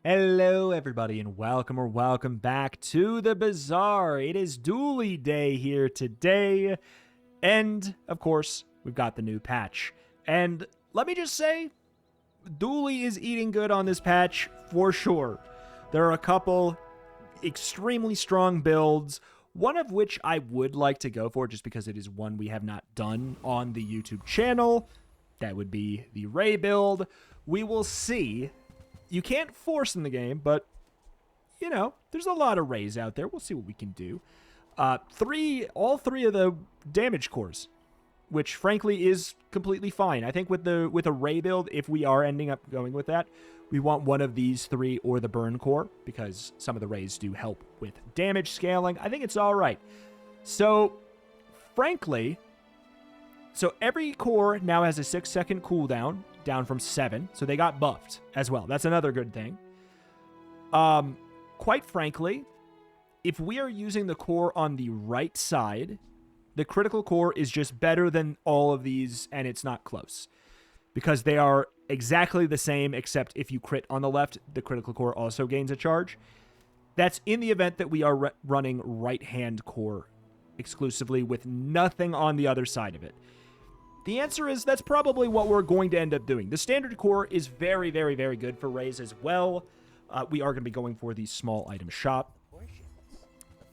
Hello, everybody, and welcome back to the Bazaar. It is Dooley Day here today, and, of course, we've got the new patch. And let me just say, Dooley is eating good on this patch, for sure. There are a couple extremely strong builds, one of which I would like to go for, just because it is one we have not done on the YouTube channel. That would be the Ray build. We will see. You can't force in the game, but, you know, there's a lot of rays out there. We'll see what we can do. All three of the damage cores, which, frankly, is completely fine. I think with a ray build, if we are ending up going with that, we want one of these three or the burn core, because some of the rays do help with damage scaling. I think it's all right. So, frankly, every core now has a 6-second cooldown, down from 7, so they got buffed as well. That's another good thing. Quite frankly, if we are using the core on the right side, the critical core is just better than all of these, and it's not close. Because they are exactly the same, except if you crit on the left, the critical core also gains a charge. That's in the event that we are running right-hand core exclusively with nothing on the other side of it. The answer is that's probably what we're going to end up doing. The standard core is very, very, very good for rays as well. We are going to be going for the small item shop.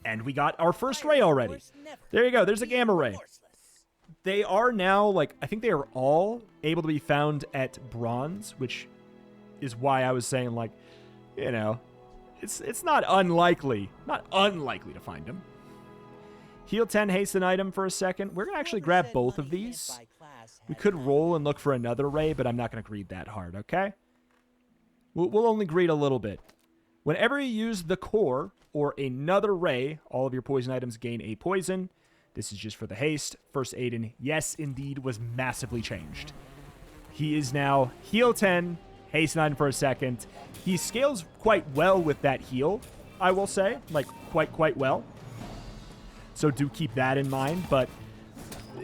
And we got our first ray already. There you go. There's a gamma ray. They are now, like, I think they are all able to be found at bronze, which is why I was saying, like, you know, it's not unlikely to find them. Heal 10, hasten item for a second. We're going to actually grab both of these. We could roll and look for another ray, but I'm not going to greed that hard, okay? We'll only greed a little bit. Whenever you use the core or another ray, all of your poison items gain a poison. This is just for the haste. First Aiden, yes, indeed, was massively changed. He is now heal 10, hasten item for a second. He scales quite well with that heal, I will say. Like, quite well. So do keep that in mind, but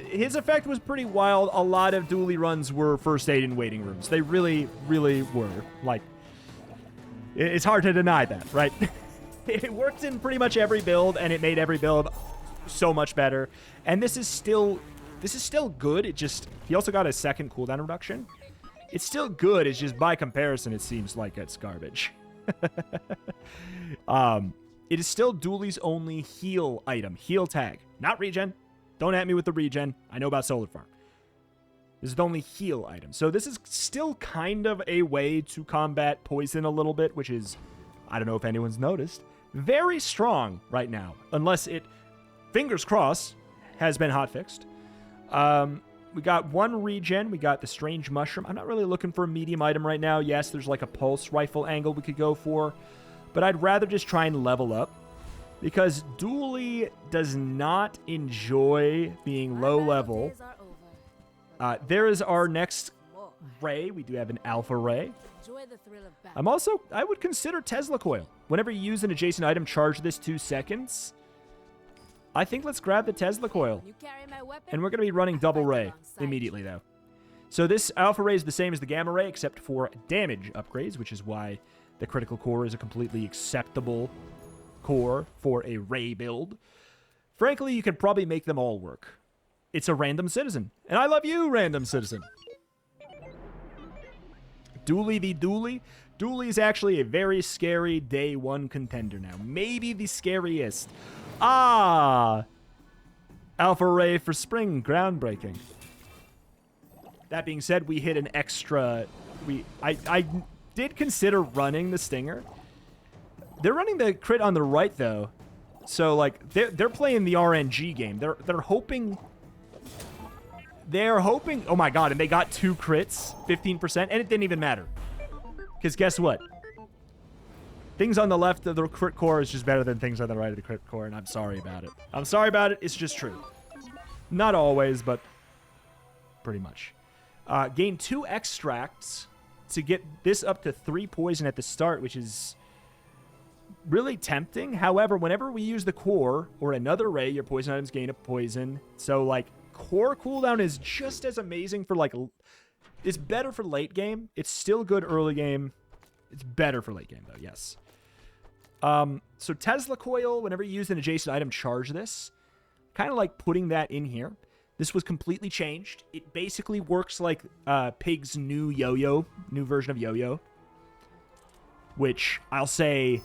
his effect was pretty wild. A lot of Dooley runs were first aid in waiting rooms. They really, really were. Like, it's hard to deny that, right? It worked in pretty much every build, and it made every build so much better. And this is still good. It just, he also got a second cooldown reduction. It's still good. It's just by comparison, it seems like it's garbage. It is still Dooley's only heal item. Heal tag. Not regen. Don't at me with the regen. I know about Solar Farm. This is the only heal item. So this is still kind of a way to combat poison a little bit, which is, I don't know if anyone's noticed, very strong right now. Unless it, fingers crossed, has been hotfixed. We got one regen. We got the strange mushroom. I'm not really looking for a medium item right now. Yes, there's like a pulse rifle angle we could go for. But I'd rather just try and level up, because Dooley does not enjoy being low level. There is our next ray. We do have an alpha ray. I would consider Tesla coil. Whenever you use an adjacent item, charge this 2 seconds. I think let's grab the Tesla coil. And we're going to be running double ray immediately, though. So this alpha ray is the same as the gamma ray, except for damage upgrades, which is why the critical core is a completely acceptable core for a ray build. Frankly, you could probably make them all work. It's a random citizen. And I love you, random citizen. Dooley the Dooley. Dooley is actually a very scary day one contender now. Maybe the scariest. Alpha ray for spring. Groundbreaking. That being said, we hit an extra... I did consider running the Stinger. They're running the crit on the right, though. So, like, they're playing the RNG game. They're hoping... They're hoping... Oh, my God. And they got 2 crits, 15%, and it didn't even matter. Because guess what? Things on the left of the crit core is just better than things on the right of the crit core, and I'm sorry about it. I'm sorry about it. It's just true. Not always, but pretty much. Gain 2 extracts to get this up to 3 poison at the start, which is really tempting. However, whenever we use the core or another ray, your poison items gain a poison. So, like, core cooldown is just as amazing for, like, it's better for late game. It's still good early game. It's better for late game, though, yes. So Tesla Coil, whenever you use an adjacent item, charge this. Kind of like putting that in here. This was completely changed. It basically works like Pig's new yo-yo, new version of yo-yo, which I'll say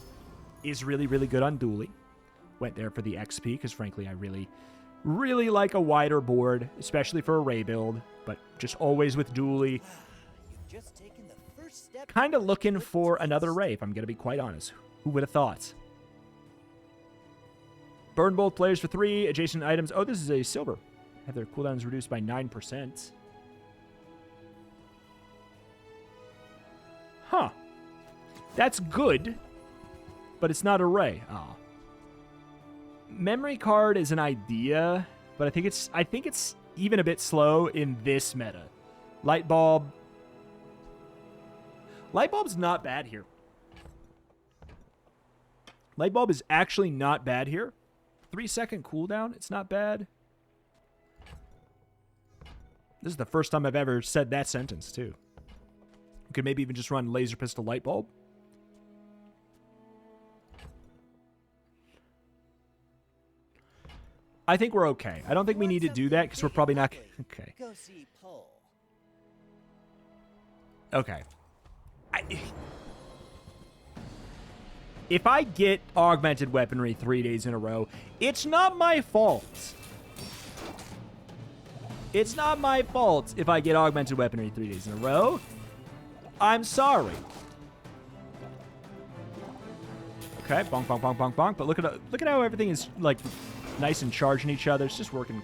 is really, really good on Dually. Went there for the XP because, frankly, I really, really like a wider board, especially for a Ray build, but just always with Dually. Kind of looking for another Ray, if I'm going to be quite honest. Who would have thought? Burn both players for 3. Adjacent items. Oh, this is a silver. Have their cooldowns reduced by 9%. Huh. That's good, but it's not a Ray. Oh. Memory card is an idea, but I think it's even a bit slow in this meta. Light bulb's not bad here. Light bulb is actually not bad here. 3-second cooldown, it's not bad. This is the first time I've ever said that sentence, too. You could maybe even just run laser pistol light bulb. I think we're okay. I don't think we need to do that because we're probably not... Okay. Okay. If I get augmented weaponry 3 days in a row, it's not my fault. It's not my fault if I get augmented weaponry 3 days in a row. I'm sorry. Okay, bonk, bonk, bonk, bonk, bonk. But look at how everything is like nice and charging each other. It's just working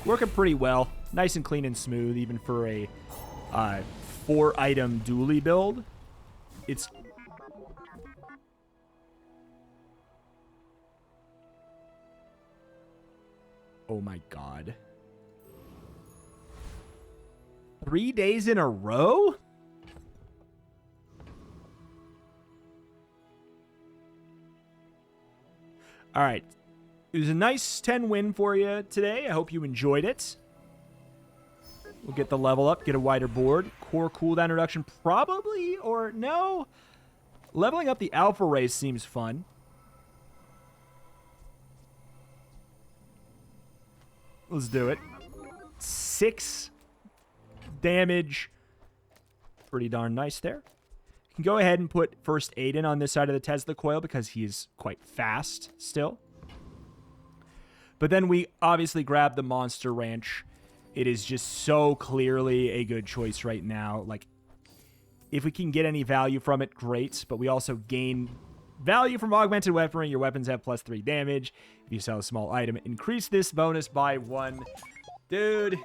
pretty well. Nice and clean and smooth, even for a 4-item dually build. It's oh my god. 3 days in a row? All right. It was a nice 10 win for you today. I hope you enjoyed it. We'll get the level up, get a wider board. Core cooldown reduction, probably, or no. Leveling up the alpha race seems fun. Let's do it. 6 damage. Pretty darn nice there. You can go ahead and put first aid in on this side of the Tesla coil because he is quite fast still. But then we obviously grab the Monster Ranch. It is just so clearly a good choice right now. Like, if we can get any value from it, great. But we also gain value from augmented weaponry. Your weapons have +3 damage. If you sell a small item, increase this bonus by 1. Dude,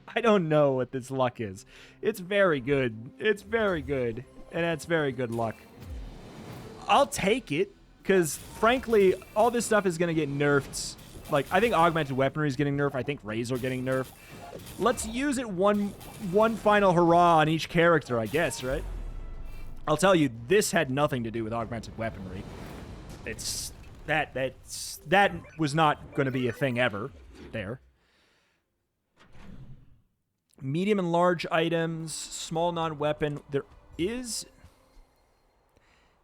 I don't know what this luck is. It's very good. It's very good. And that's very good luck. I'll take it, because frankly, all this stuff is going to get nerfed. Like, I think augmented weaponry is getting nerfed. I think rays are getting nerfed. Let's use it one final hurrah on each character, I guess, right? I'll tell you, this had nothing to do with augmented weaponry. That was not going to be a thing ever there. Medium and large items, small non-weapon. There is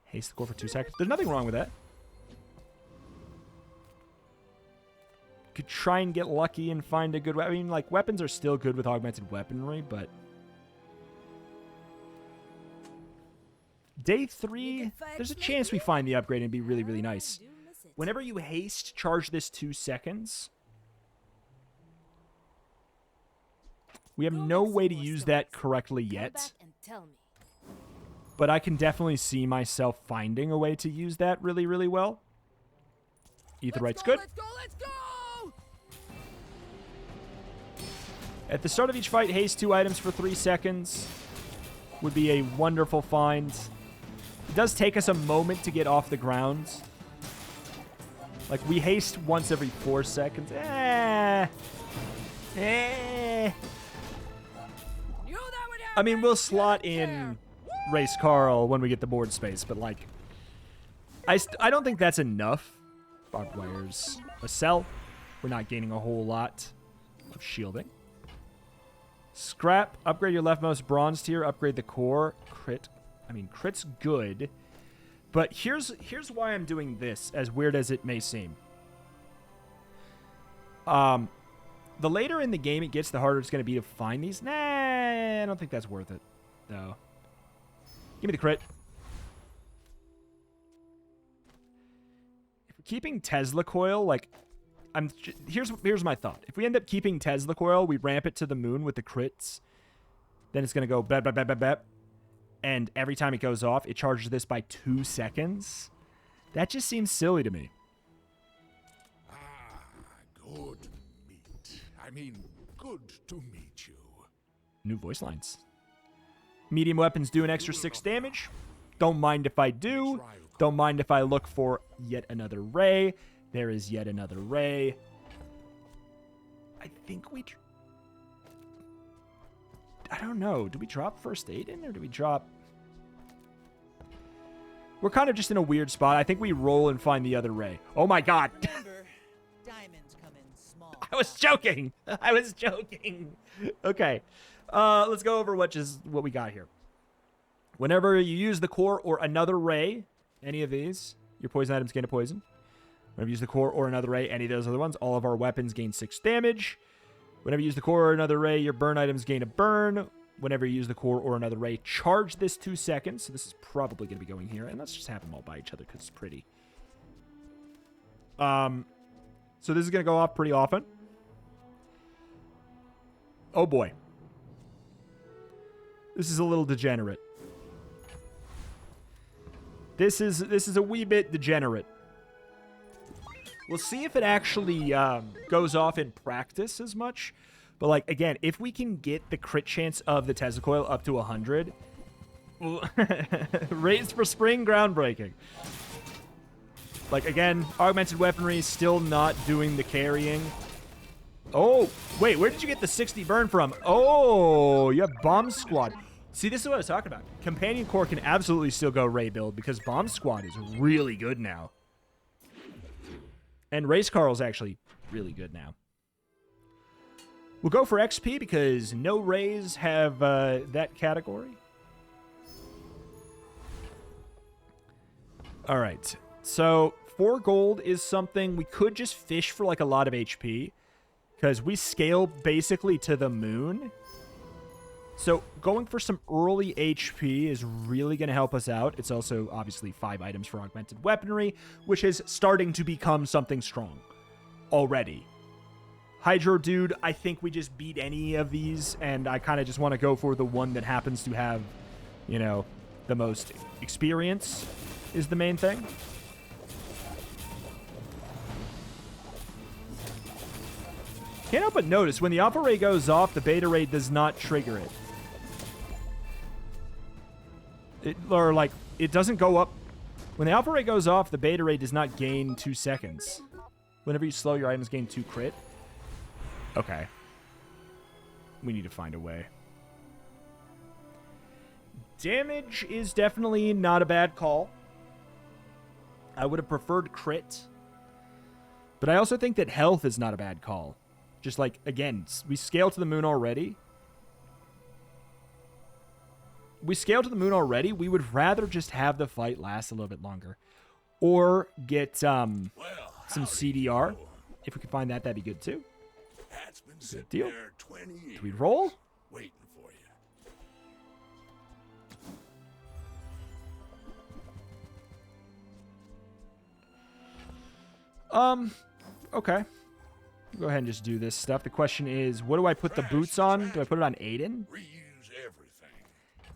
haste the core for 2 seconds. There's nothing wrong with that. Could try and get lucky and find a good weapon. I mean, like, weapons are still good with augmented weaponry, but day 3, there's a chance we find the upgrade and be really, really nice. Whenever you haste, charge this 2 seconds. We have no way to use that correctly yet. But I can definitely see myself finding a way to use that really, really well. Aetherite's good. Let's go, let's go! At the start of each fight, haste 2 items for 3 seconds would be a wonderful find. It does take us a moment to get off the ground. Like, we haste once every 4 seconds. I mean, we'll slot in Race Carl when we get the board space, but, like, I don't think that's enough. Barbed wires. A cell. We're not gaining a whole lot of shielding. Scrap, upgrade your leftmost bronze tier, upgrade the core. Crit's good. But here's why I'm doing this, as weird as it may seem. The later in the game it gets, the harder it's going to be to find these. Nah, I don't think that's worth it, though. Give me the crit. If we're keeping Tesla coil, like, here's my thought. If we end up keeping Tesla coil, we ramp it to the moon with the crits. Then it's going to go bap, bap, bap, bap, bap. And every time it goes off, it charges this by 2 seconds. That just seems silly to me. Good meet. I mean, good to meet you. New voice lines. Medium weapons do an extra 6 damage. Don't mind if I do. Don't mind if I look for yet another ray. There is yet another ray. I think we... I don't know. Do we drop first aid in, or do we drop... We're kind of just in a weird spot. I think we roll and find the other ray. Oh my god. Remember, diamonds come in small. I was joking. I was joking. Okay. Let's go over what we got here. Whenever you use the core or another ray, any of these, your poison items gain a poison. Whenever you use the core or another ray, any of those other ones, all of our weapons gain 6 damage. Whenever you use the core or another ray, your burn items gain a burn. Whenever you use the core or another ray, charge this 2 seconds. So this is probably going to be going here. And let's just have them all by each other because it's pretty. So this is going to go off pretty often. Oh boy. This is a little degenerate. This is a wee bit degenerate. We'll see if it actually goes off in practice as much. But, like, again, if we can get the crit chance of the Tesla coil up to 100, raised for spring, groundbreaking. Like, again, augmented weaponry is still not doing the carrying. Oh, wait, where did you get the 60 burn from? Oh, you have Bomb Squad. See, this is what I was talking about. Companion Core can absolutely still go Ray build because Bomb Squad is really good now. And Race Carl's actually really good now. We'll go for XP because no Rays have that category. All right. So 4 gold is something we could just fish for like a lot of HP because we scale basically to the moon. So going for some early HP is really going to help us out. It's also obviously 5 items for augmented weaponry, which is starting to become something strong already. Hydro Dude, I think we just beat any of these, and I kind of just want to go for the one that happens to have, you know, the most experience is the main thing. Can't help but notice, when the Alpha Ray goes off, the Beta Ray does not trigger it. It doesn't go up. When the Alpha Ray goes off, the Beta Ray does not gain 2 seconds. Whenever you slow, your items gain 2 crit. Okay. We need to find a way. Damage is definitely not a bad call. I would have preferred crit. But I also think that health is not a bad call. Just like, again, we scale to the moon already. We scale to the moon already. We would rather just have the fight last a little bit longer. Or get some CDR. If we could find that, that'd be good too. Good deal. Do we roll? Waiting for you. Okay. Go ahead and just do this stuff. The question is, what do I put the boots on? Do I put it on Aiden? Reuse everything.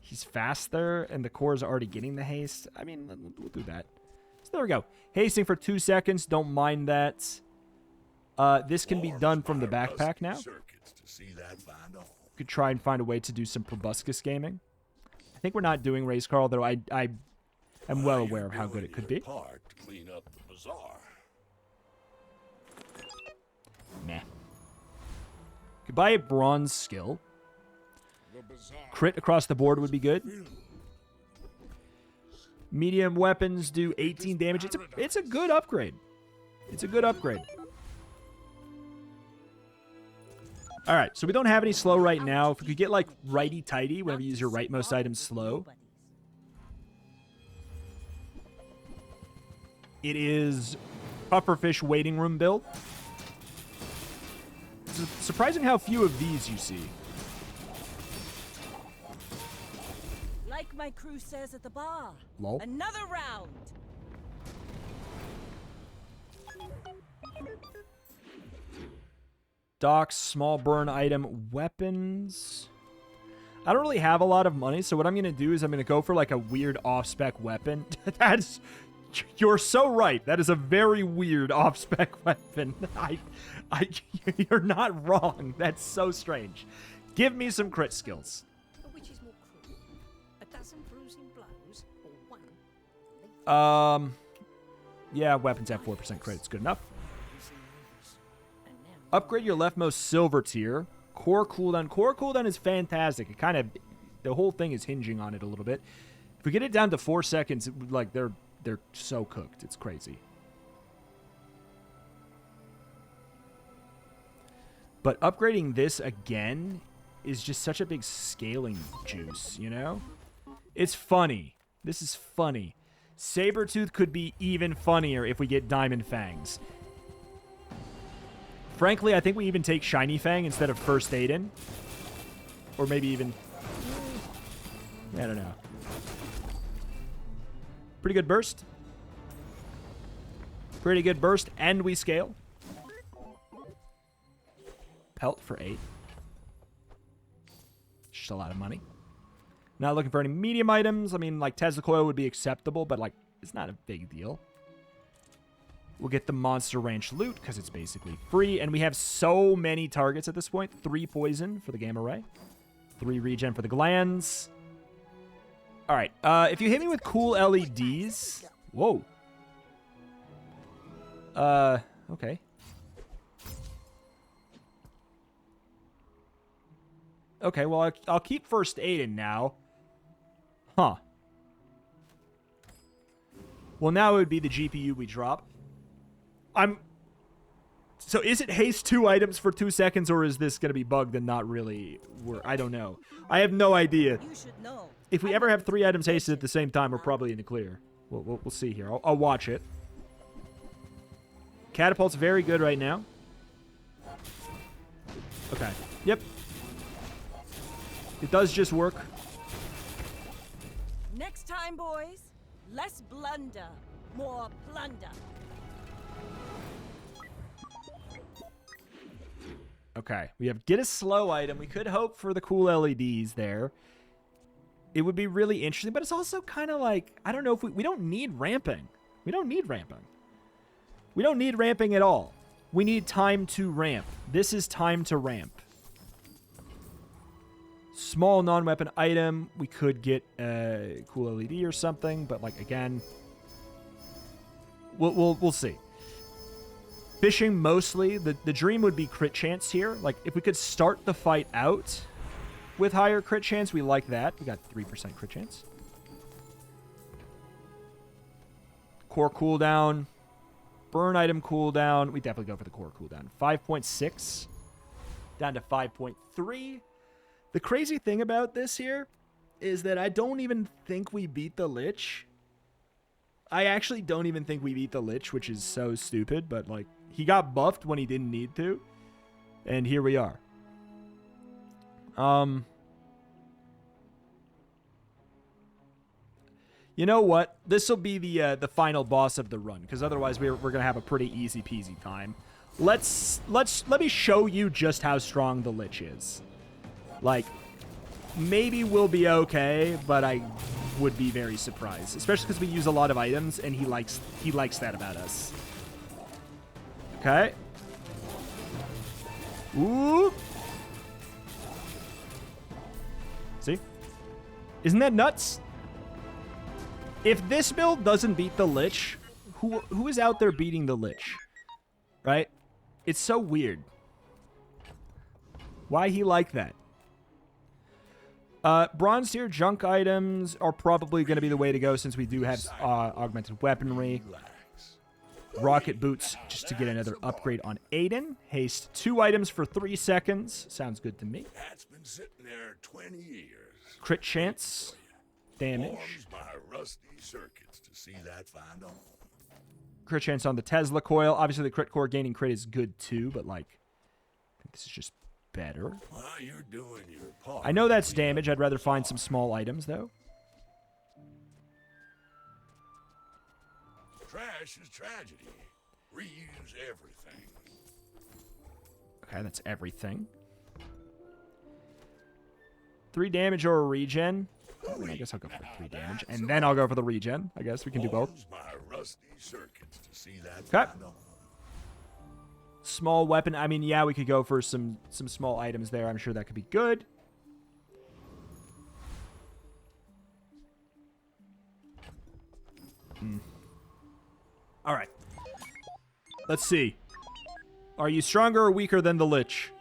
He's faster, and the core is already getting the haste. I mean, we'll do that. So there we go. Hasting for 2 seconds. Don't mind that. This can be done from the backpack now. Could try and find a way to do some proboscis gaming. I think we're not doing Race Carl, though I am well aware of how good it could be. Clean up the bazaar. Nah. Could buy a bronze skill. Crit across the board would be good. Medium weapons do 18 damage. It's a good upgrade. It's a good upgrade. All right, so we don't have any slow right now. If we could get, like, righty-tighty whenever you use your rightmost item slow. It is pufferfish waiting room build. It's surprising how few of these you see. Like my crew says at the bar. Lol. Another round. Docks, small burn item, weapons. I don't really have a lot of money, so what I'm going to do is I'm going to go for like a weird off-spec weapon. You're so right. That is a very weird off-spec weapon. You're not wrong. That's so strange. Give me some crit skills. Which is more cruel? A dozen bruising blows or one? Yeah, weapons have 4% crit. It's good enough. Upgrade your leftmost silver tier. Core cooldown. Core cooldown is fantastic. It kind of, the whole thing is hinging on it a little bit. If we get it down to 4 seconds, like they're so cooked. It's crazy. But upgrading this again is just such a big scaling juice, you know? It's funny. This is funny. Sabretooth could be even funnier if we get Diamond Fangs. Frankly, I think we even take Shiny Fang instead of First Aid in. Or maybe even... I don't know. Pretty good burst. Pretty good burst, and we scale. Pelt for 8. Just a lot of money. Not looking for any medium items. I mean, like, Tesla Coil would be acceptable, but, like, it's not a big deal. We'll get the Monster Ranch loot, because it's basically free, and we have so many targets at this point. 3 poison for the Gamma Ray. 3 regen for the glands. All right, if you hit me with cool LEDs... Whoa. Okay. Okay, well, I'll keep First Aid in now. Huh. Well, now it would be the GPU we drop. So is it haste 2 items for 2 seconds, or is this going to be bugged and not really work? I don't know. I have no idea. You should know. If we ever have 3 items hasted at the same time, we're probably in the clear. We'll see here. I'll watch it. Catapult's very good right now. Okay. Yep. It does just work. Next time, boys, less blunder, more plunder. Okay. We have get a slow item. We could hope for the cool LEDs there. It would be really interesting, but it's also kind of like, I don't know if we don't need ramping. We don't need ramping. We don't need ramping at all. We need time to ramp. This is time to ramp. Small non-weapon item. We could get a cool LED or something, but like again, we'll see. Fishing mostly. The dream would be crit chance here. Like if we could start the fight out with higher crit chance, we like that. We got 3% crit chance. Core cooldown. Burn item cooldown. We definitely go for the core cooldown. 5.6 down to 5.3. The crazy thing about this here is that I don't even think we beat the Lich. I actually don't even think we beat the Lich, which is so stupid, but like he got buffed when he didn't need to. And here we are. You know what? This will be the final boss of the run, because otherwise we're gonna have a pretty easy peasy time. Let me show you just how strong the Lich is. Like, maybe we'll be okay, but I would be very surprised, especially because we use a lot of items, and he likes that about us. Okay. Ooh. See? Isn't that nuts? If this build doesn't beat the Lich, who is out there beating the Lich? Right? It's so weird. Why he like that? Bronze tier junk items are probably going to be the way to go since we do have augmented weaponry. Rocket boots just to get another upgrade on Aiden. Haste 2 items for 3 seconds. Sounds good to me. That's been sitting there 20 years. Crit chance. Damage. Warms my rusty circuits to see that find on. Crit chance on the Tesla coil. Obviously, the crit core gaining crit is good too, but like, I think this is just better. Well, you're doing your part. I know that's damage. I'd rather find some small items though. Trash is tragedy. Reuse everything. Okay, that's everything. 3 damage or a regen. I mean, I guess I'll go for 3 damage, and then I'll go for the regen. I guess we can do both. Warms my rusty circuits to see that Okay. find on. Small weapon. I mean, yeah, we could go for some small items there. I'm sure that could be good. All right. Let's see. Are you stronger or weaker than the Lich?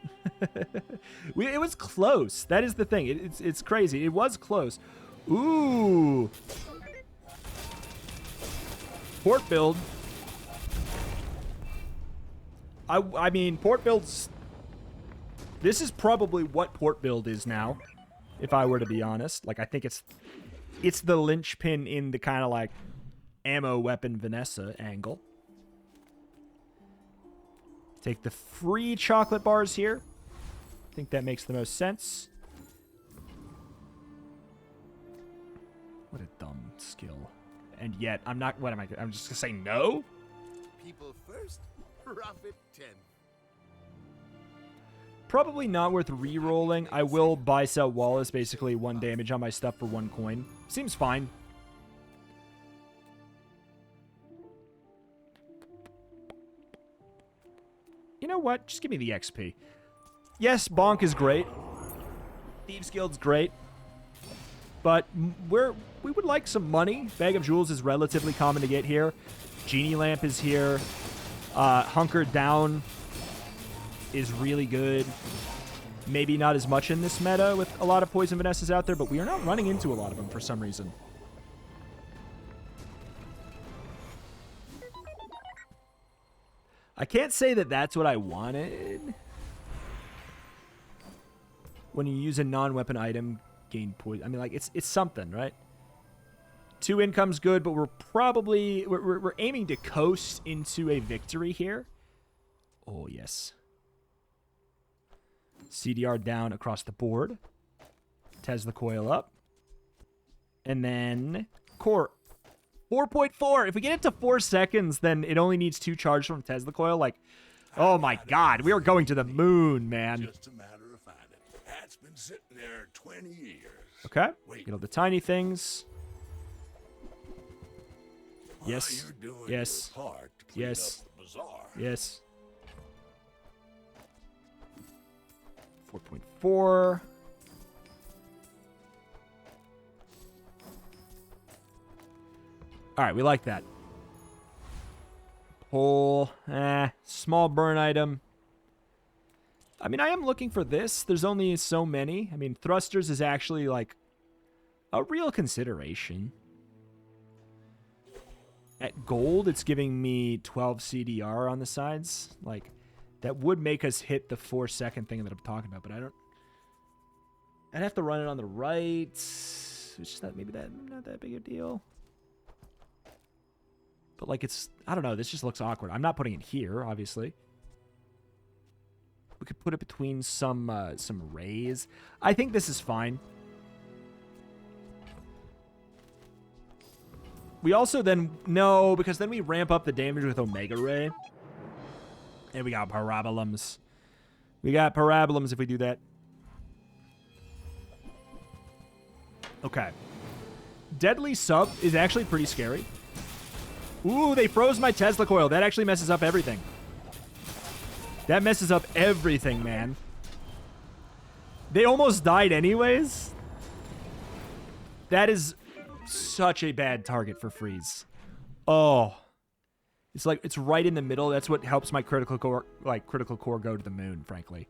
It was close. That is the thing. It's crazy. It was close. Ooh. Port build. I mean, port builds... This is probably what port build is now, if I were to be honest. Like, I think it's the linchpin in the kind of, like, ammo weapon Vanessa angle. Take the free chocolate bars here. I think that makes the most sense. What a dumb skill. And yet, I'm not... What am I... I'm just going to say no? People first, profit 10. Probably not worth re-rolling. I will buy sell Wallace, basically 1 damage on my stuff for 1 coin. Seems fine. You know what? Just give me the XP. Yes, Bonk is great. Thieves Guild's great. But we would like some money. Bag of Jewels is relatively common to get here. Genie Lamp is here. Hunkered Down is really good. Maybe not as much in this meta with a lot of Poison Vanessas out there, but we are not running into a lot of them for some reason. I can't say that that's what I wanted. When you use a non-weapon item, gain poison. I mean, like, it's something, right? 2 income's good, but we're aiming to coast into a victory here. Oh, yes. CDR down across the board. Tesla coil up. And then core. 4.4. If we get it to 4 seconds, then it only needs 2 charges from Tesla coil. Like, oh my god, we are going to the moon, man. Just a matter of finding. That's been sitting there 20 years. Okay. Get all the tiny things. Yes. You're doing Yes. your part to clean Yes. up the bazaar. Yes. 4.4. All right, we like that. Pull. Small burn item. I mean, I am looking for this. There's only so many. I mean, thrusters is actually, like, a real consideration. At gold, it's giving me 12 CDR on the sides. Like, that would make us hit the 4-second thing that I'm talking about, but I don't... I'd have to run it on the right. It's just that maybe not that big a deal. But, like, it's... I don't know. This just looks awkward. I'm not putting it here, obviously. We could put it between some rays. I think this is fine. We also then... No, because then we ramp up the damage with Omega Ray. And we got Parabolums. We got Parabolums if we do that. Okay. Deadly Sub is actually pretty scary. Ooh, they froze my Tesla coil. That actually messes up everything. That messes up everything, man. They almost died anyways. That is such a bad target for freeze. Oh. It's like, it's right in the middle. That's what helps my critical core go to the moon, frankly.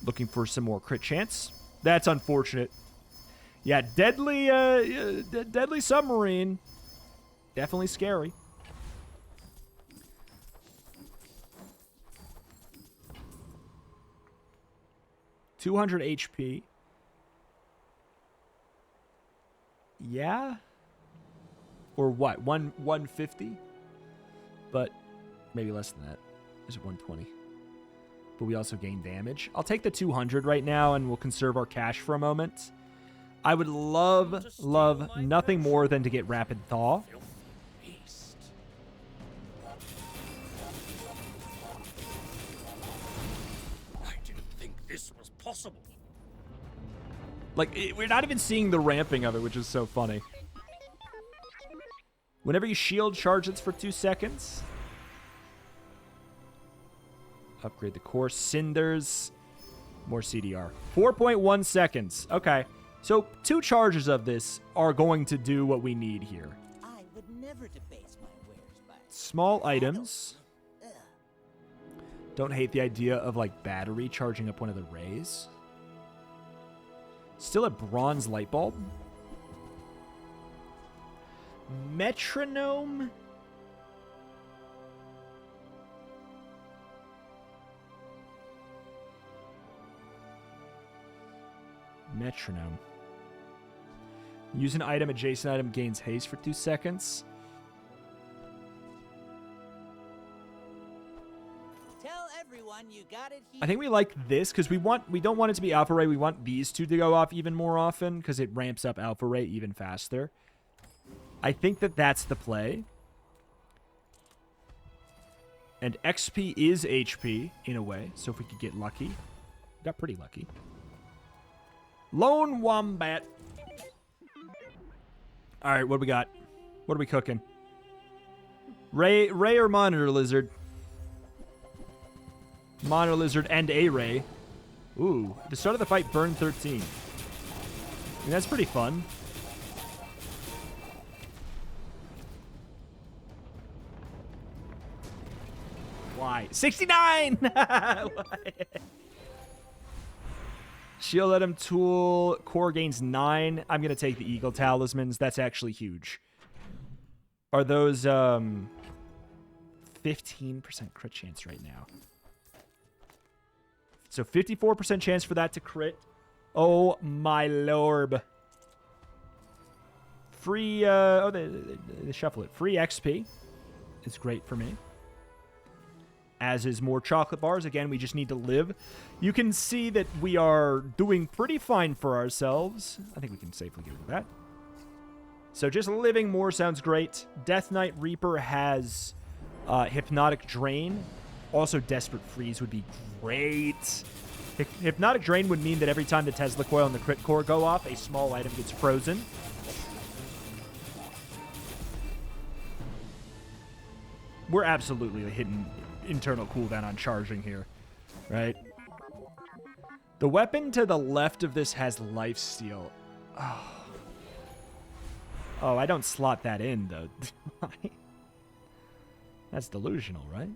Looking for some more crit chance. That's unfortunate. Yeah, deadly submarine. Definitely scary. 200 HP. Yeah? Or what? 150? But maybe less than that. Is it 120? But we also gain damage. I'll take the 200 right now, and we'll conserve our cash for a moment. I would love nothing more than to get Rapid Thaw. I didn't think this was possible. Like, we're not even seeing the ramping of it, which is so funny. Whenever you shield, charge it for 2 seconds. Upgrade the core. Cinders. More CDR. 4.1 seconds. Okay. So 2 charges of this are going to do what we need here. I would never debase my wares by Small items. Don't hate the idea of, like, battery charging up one of the rays. Still a bronze light bulb. Metronome. Metronome. Use an item, adjacent item gains haste for 2 seconds. Tell everyone you got it here. I think we like this because we don't want it to be alpha ray. We want these two to go off even more often because it ramps up alpha ray even faster. I think that that's the play. And XP is HP in a way, so if we could get lucky. We got pretty lucky. Lone Wombat. All right, what do we got? What are we cooking? Ray or Monitor Lizard? Monitor Lizard and a Ray. Ooh, at the start of the fight, burn 13. I mean, that's pretty fun. Why? 69! Shield item tool. Core gains 9. I'm going to take the Eagle Talismans. That's actually huge. Are those 15% crit chance right now? So 54% chance for that to crit. Oh, my lord. Free, they shuffle it. Free XP is great for me. As is more chocolate bars. Again, we just need to live. You can see that we are doing pretty fine for ourselves. I think we can safely get with that. So just living more sounds great. Death Knight Reaper has Hypnotic Drain. Also, Desperate Freeze would be great. Hypnotic Drain would mean that every time the Tesla Coil and the Crit Core go off, a small item gets frozen. We're absolutely hitting internal cooldown on charging here, right? The weapon to the left of this has lifesteal. Oh, I don't slot that in, though. That's delusional, right?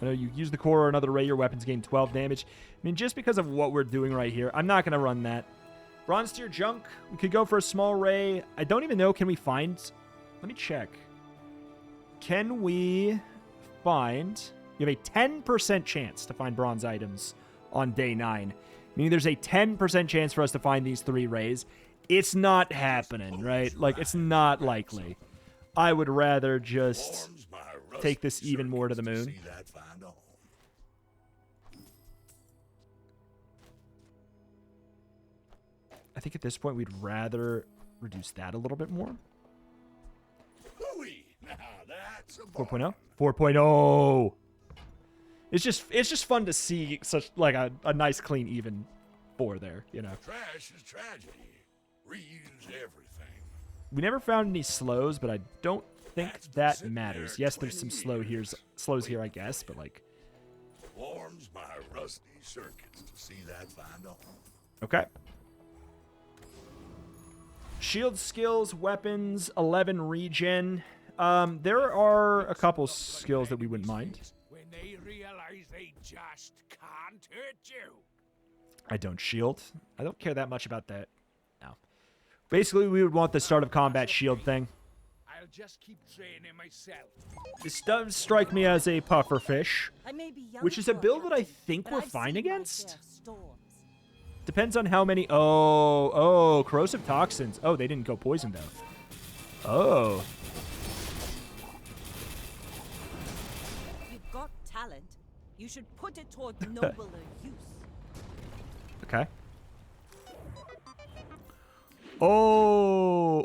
I know you use the core or another ray, your weapons gain 12 damage. I mean, just because of what we're doing right here, I'm not going to run that. Bronze tier junk. We could go for a small ray. I don't even know. Can we find... Let me check. Can we find... You have a 10% chance to find bronze items on day 9. Meaning there's a 10% chance for us to find these 3 rays. It's not happening, right? Like, it's not likely. I would rather just take this even more to the moon. I think at this point we'd rather reduce that a little bit more. 4.0? 4.0! It's just fun to see such like a nice clean even 4 there, you know. Trash is tragedy. Reuse everything. We never found any slows, but I don't think that matters. Yes, there's some slows here, I guess, but like Warms my rusty circuits to see that find a home. okay. Shield skills, weapons, 11 regen. There are a couple skills that we wouldn't mind. When they realize they just can't hurt you. I don't shield. I don't care that much about that. No. Basically, we would want the start of combat shield thing. I'll I'll just keep training myself. This does strike me as a puffer fish, I may be young which is a for build that I captain, think but we're I've fine seen my against. share of storms. Depends on how many. Oh, corrosive toxins. Oh, they didn't go poison though. Oh. If you've got talent, you should put it toward nobler use. Okay. Oh.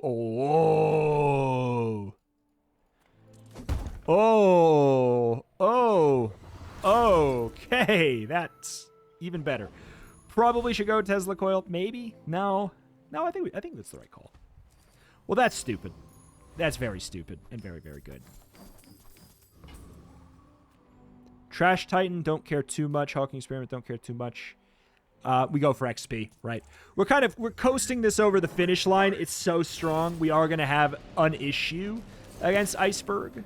Okay, that's even better. Probably should go Tesla coil. Maybe. No. I think that's the right call. Well, that's stupid. That's very stupid and very, very good. Trash Titan, don't care too much. Hawking Experiment, don't care too much. We go for XP, right? We're coasting this over the finish line. It's so strong. We are going to have an issue against Iceberg.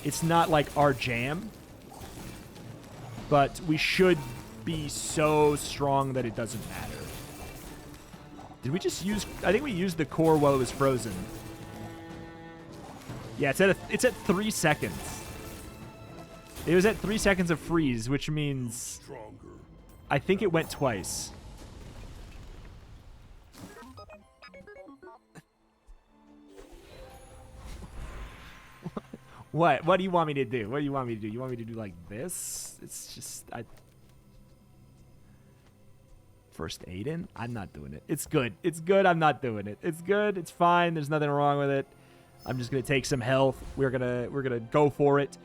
It's not like our jam. But we should be so strong that it doesn't matter. Did we just use... I think we used the core while it was frozen. Yeah, it's at 3 seconds. It was at 3 seconds of freeze, which means... I think it went twice. What? What do you want me to do? What do you want me to do? You want me to do like this? It's just... First aid in? I'm not doing it. It's good. It's good. I'm not doing it. It's good. It's fine. There's nothing wrong with it. I'm just going to take some health. We're gonna go for it.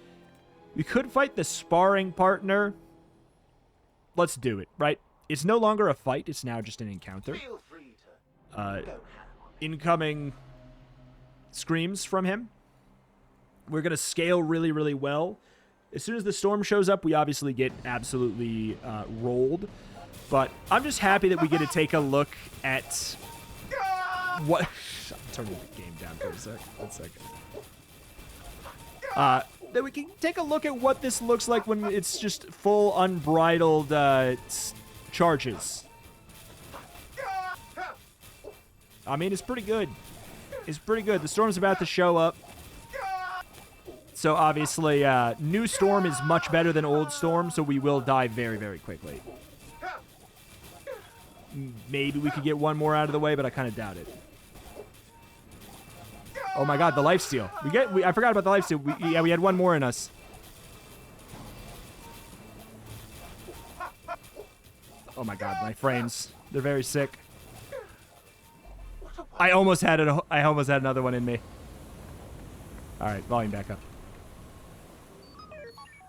We could fight the sparring partner. Let's do it, right? It's no longer a fight. It's now just an encounter. Incoming screams from him. We're going to scale really, really well. As soon as the storm shows up, we obviously get absolutely rolled. But I'm just happy that we get to take a look at what... I'm turning the game down for a sec. 1 second. That we can take a look at what this looks like when it's just full unbridled charges. I mean, it's pretty good. It's pretty good. The storm's about to show up. So obviously, new storm is much better than old storm, so we will die very, very quickly. Maybe we could get one more out of the way, but I kind of doubt it. Oh my god, the lifesteal. I forgot about the lifesteal. We had one more in us. Oh my god, my frames. They're very sick. I almost had another one in me. All right, volume back up.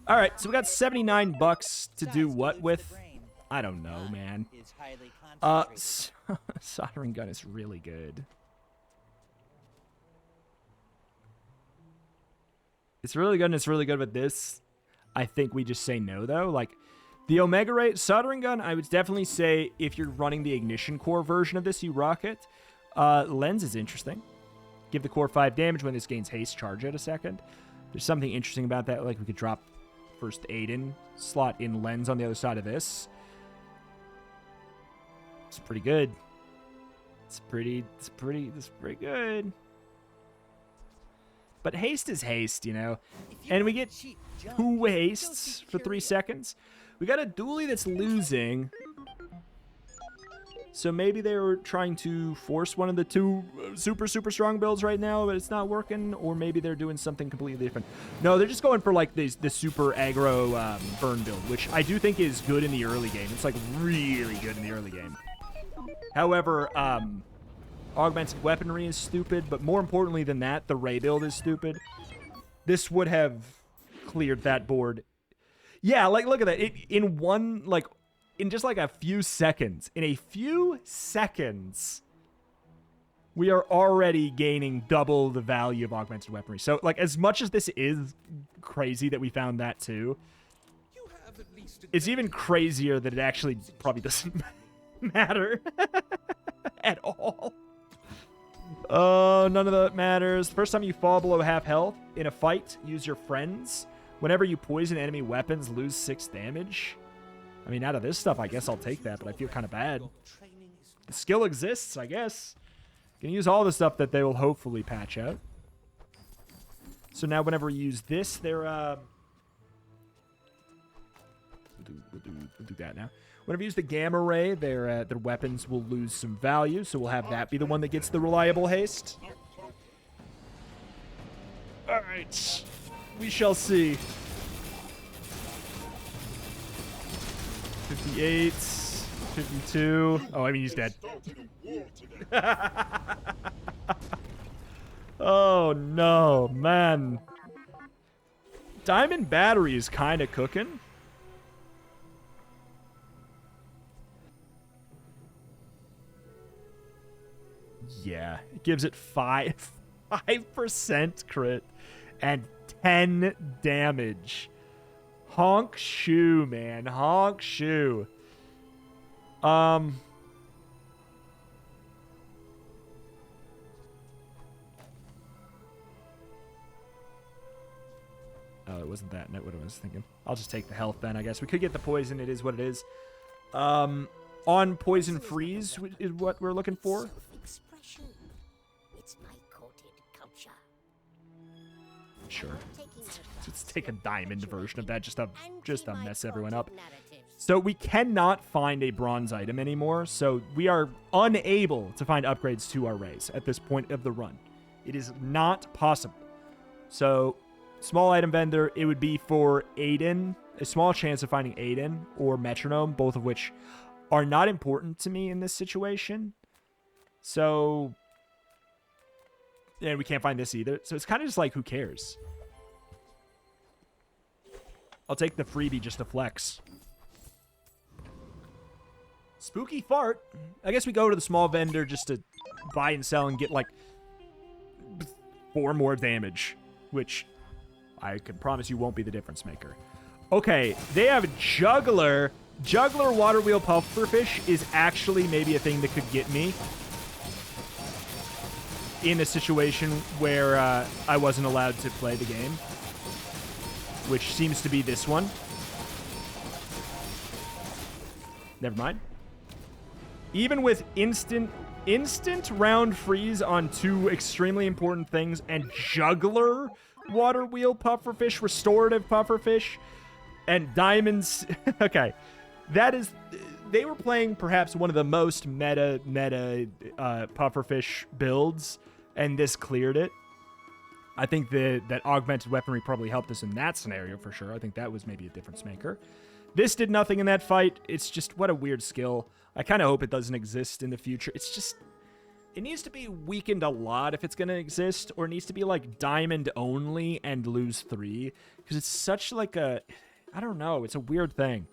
All right, so we got $79 to do what with? I don't know, man. Soldering gun is really good. It's really good, and it's really good with this. I think we just say no, though. Like, the Omega Ray soldering gun, I would definitely say if you're running the ignition core version of this, you rock it. Lens is interesting. Give the core 5 damage when this gains haste. Charge it a second. There's something interesting about that. Like, we could drop first aid in, slot in lens on the other side of this. It's pretty good. It's pretty good. But haste is haste, you know? And we get 2 hastes for 3 seconds. We got a dually that's losing. So maybe they were trying to force one of the 2 super, super strong builds right now, but it's not working. Or maybe they're doing something completely different. No, they're just going for, like, the super aggro burn build, which I do think is good in the early game. It's, like, really good in the early game. However, augmented weaponry is stupid, but more importantly than that, the Ray build is stupid. This would have cleared that board. Yeah, like, look at that. In just like a few seconds. In a few seconds, we are already gaining double the value of augmented weaponry. So, like, as much as this is crazy that we found that too, it's even crazier that it actually probably doesn't matter at all. Oh, none of that matters. First time you fall below half health in a fight, use your friends. Whenever you poison enemy weapons, lose 6 damage. I mean, out of this stuff, I guess I'll take that, but I feel kind of bad. The skill exists, I guess. Gonna use all the stuff that they will hopefully patch out. So now whenever we use this, they're... We'll do that now. Whenever you use the gamma ray, their weapons will lose some value, so we'll have that be the one that gets the reliable haste. Alright. We shall see. 58, 52. Oh, I mean, he's dead. Oh, no, man. Diamond Battery is kind of cooking. Yeah, it gives it 5% crit and 10 damage. Honk shoe, man. Honk shoe. Oh, it wasn't that. Not what I was thinking. I'll just take the health then, I guess. We could get the poison. It is what it is. On poison freeze is what we're looking for. Self-expression. It's my coded culture. Sure. Let's take a diamond version of that just to mess everyone up. So we cannot find a bronze item anymore, so we are unable to find upgrades to our rays at this point of the run. It is not possible. So, small item vendor, it would be for Aiden, a small chance of finding Aiden or Metronome, both of which are not important to me in this situation. So, and we can't find this either. So it's kind of just like, who cares? I'll take the freebie just to flex. Spooky fart. I guess we go to the small vendor just to buy and sell and get like 4 more damage, which I can promise you won't be the difference maker. Okay, they have Juggler. Juggler Water Wheel Pufferfish is actually maybe a thing that could get me in a situation where I wasn't allowed to play the game, which seems to be this one. Never mind. Even with instant round freeze on 2 extremely important things and Juggler Water Wheel Pufferfish, Restorative Pufferfish, and Diamonds. Okay. That is... They were playing perhaps one of the most meta Pufferfish builds, and this cleared it. I think that augmented weaponry probably helped us in that scenario for sure. I think that was maybe a difference maker. This did nothing in that fight. It's just, what a weird skill. I kind of hope it doesn't exist in the future. It's just... It needs to be weakened a lot if it's going to exist, or it needs to be like diamond only and lose 3. Because it's such like a... I don't know. It's a weird thing.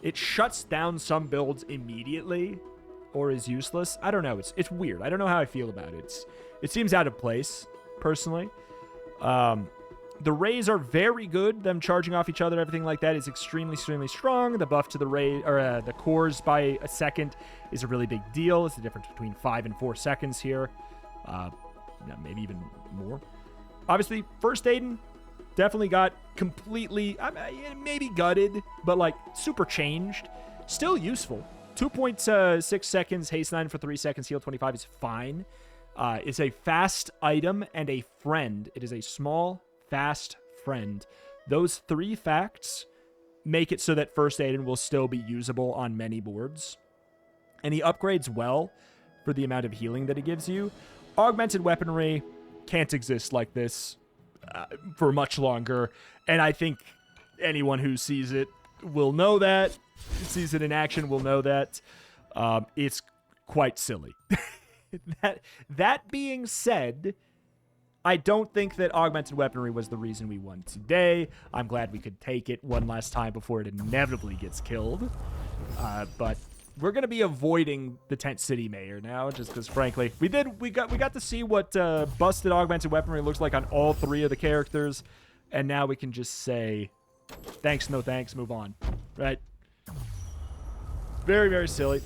It shuts down some builds immediately or is useless. I don't know. It's weird. I don't know how I feel about it. It seems out of place, personally. The rays are very good. Them charging off each other, everything like that is extremely, extremely strong. The buff to the ray, or the cores by a second is a really big deal. It's the difference between 5 and 4 seconds here. Maybe even more. Obviously, first Aiden definitely got completely, maybe gutted, but like super changed. Still useful. 2.6 seconds, haste 9 for 3 seconds, heal 25 is fine. It's a fast item and a friend. It is a small, fast friend. Those 3 facts make it so that First Aiden will still be usable on many boards. And he upgrades well for the amount of healing that it gives you. Augmented weaponry can't exist like this for much longer. And I think anyone who sees it will know that. Sees it in action will know that. It's quite silly. That being said, I don't think that augmented weaponry was the reason we won today. I'm glad we could take it one last time before it inevitably gets killed. But we're gonna be avoiding the Tent City Mayor now, just because frankly, we got to see what busted augmented weaponry looks like on all 3 of the characters, and now we can just say thanks, no thanks, move on. Right? Very, very silly.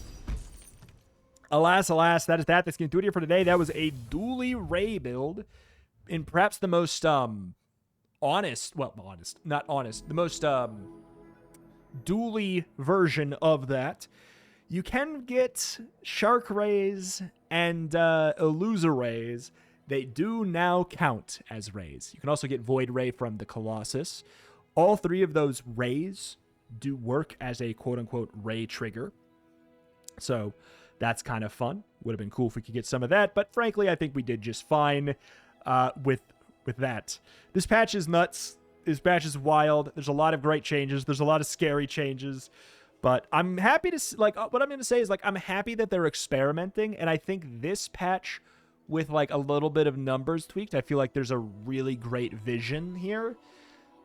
Alas, that is that. That's going to do it here for today. That was a dually ray build in perhaps the most the most dually version of that. You can get shark rays and illuser rays they do now count as rays. You can also get Void Ray from the Colossus. All 3 of those rays do work as a quote-unquote ray trigger. So that's kind of fun. Would have been cool if we could get some of that, but frankly, I think we did just fine with that. This patch is nuts. This patch is wild. There's a lot of great changes. There's a lot of scary changes. But I'm happy to, like, what I'm going to say is, like, I'm happy that they're experimenting, and I think this patch, with, like, a little bit of numbers tweaked, I feel like there's a really great vision here.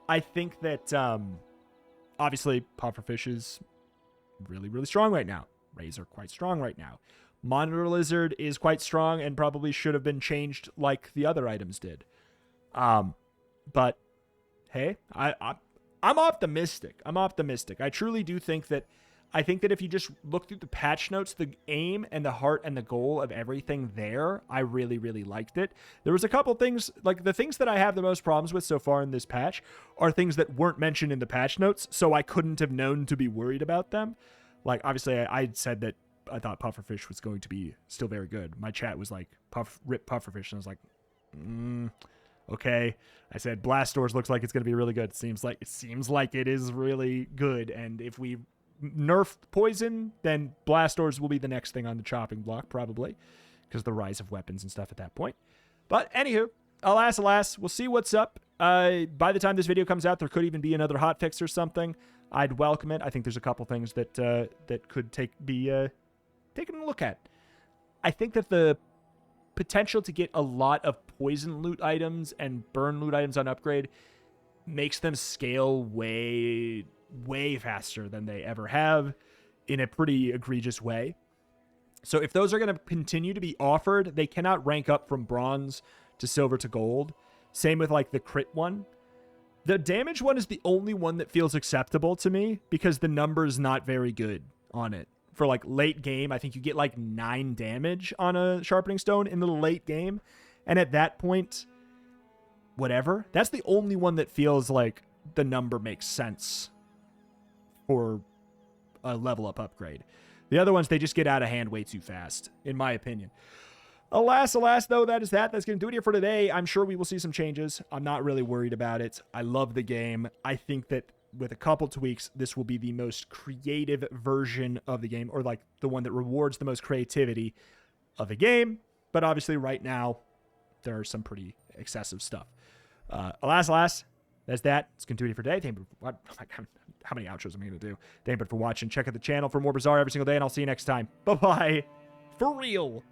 I think that, obviously, Pufferfish is really, really strong right now. Rays are quite strong right now. Monitor Lizard is quite strong and probably should have been changed like the other items did. But, hey, I'm optimistic. I'm optimistic. I truly do think that if you just look through the patch notes, the aim and the heart and the goal of everything there, I really, really liked it. There was a couple things, like the things that I have the most problems with so far in this patch are things that weren't mentioned in the patch notes, so I couldn't have known to be worried about them. Like, obviously, I said that I thought Pufferfish was going to be still very good. My chat was like, rip Pufferfish, and I was like, okay. I said Blastors looks like it's going to be really good. It seems like it is really good. And if we nerf poison, then Blastors will be the next thing on the chopping block, probably, because the rise of weapons and stuff at that point. But anywho, alas, we'll see what's up. By the time this video comes out, there could even be another hotfix or something. I'd welcome it. I think there's a couple things that could be taken a look at. I think that the potential to get a lot of poison loot items and burn loot items on upgrade makes them scale way faster than they ever have in a pretty egregious way. So if those are going to continue to be offered, they cannot rank up from bronze to silver to gold. Same with like the crit one. The damage one is the only one that feels acceptable to me because the number is not very good on it. For like late game, I think you get like 9 damage on a sharpening stone in the late game. And at that point, whatever. That's the only one that feels like the number makes sense for a level up upgrade. The other ones, they just get out of hand way too fast, in my opinion. Alas, though, that's going to do it here for today. I'm sure we will see some changes. I'm not really worried about it. I love the game. I think that with a couple tweaks, this will be the most creative version of the game, or like the one that rewards the most creativity of the game. But obviously right now, there are some pretty excessive stuff. Alas, that's that. It's going to do it for today. Thank you for, how many outros am I going to do? Thank you for watching. Check out the channel for more Bazaar every single day, and I'll see you next time. Bye-bye. For real.